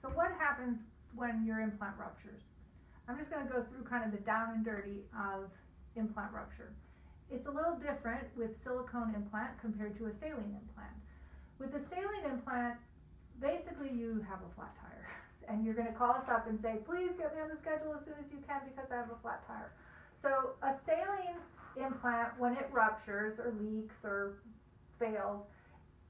So what happens when your implant ruptures? I'm just going to go through kind of the down and dirty of implant rupture. It's a little different with silicone implant compared to a saline implant. With a saline implant, basically you have a flat tire and you're going to call us up and say, please get me on the schedule as soon as you can because I have a flat tire. So a saline implant, when it ruptures or leaks or fails,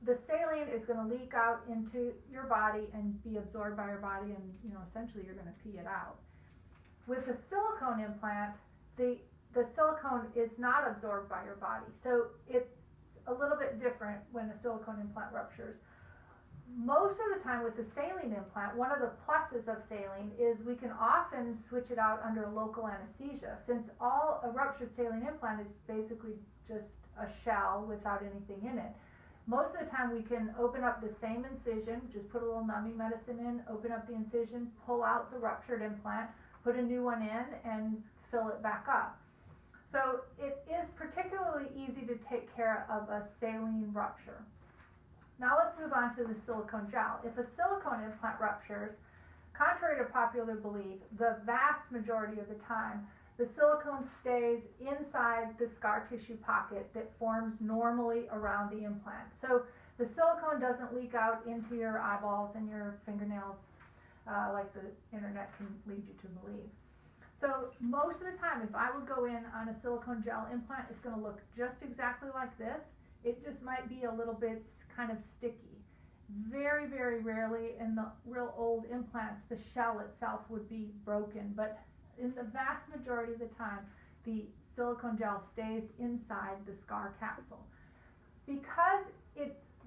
the saline is going to leak out into your body and be absorbed by your body, and essentially you're going to pee it out. With a silicone implant, the silicone is not absorbed by your body, so it's a little bit different when a silicone implant ruptures. Most of the time with a saline implant, one of the pluses of saline is we can often switch it out under local anesthesia, since a ruptured saline implant is basically just a shell without anything in it. Most of the time we can open up the same incision, just put a little numbing medicine in, open up the incision, pull out the ruptured implant, put a new one in, and fill it back up. So it is particularly easy to take care of a saline rupture. Now let's move on to the silicone gel. If a silicone implant ruptures, contrary to popular belief, the vast majority of the time, the silicone stays inside the scar tissue pocket that forms normally around the implant. So the silicone doesn't leak out into your eyeballs and your fingernails like the internet can lead you to believe. So most of the time, if I would go in on a silicone gel implant, it's going to look just exactly like this. It just might be a little bit kind of sticky. Very, very rarely in the real old implants, the shell itself would be broken, but in the vast majority of the time, the silicone gel stays inside the scar capsule. Because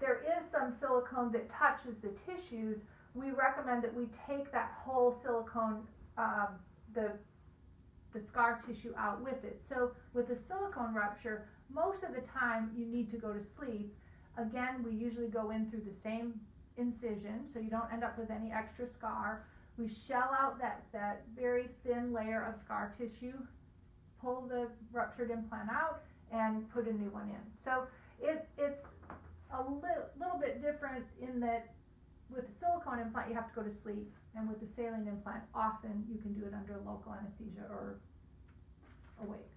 there is some silicone that touches the tissues, we recommend that we take that whole silicone, the scar tissue out with it. So with a silicone rupture, most of the time you need to go to sleep. Again, we usually go in through the same incision, so you don't end up with any extra scar. We shell out that very thin layer of scar tissue, pull the ruptured implant out, and put a new one in. So it's a little bit different in that with the silicone implant you have to go to sleep, and with the saline implant often you can do it under local anesthesia or awake.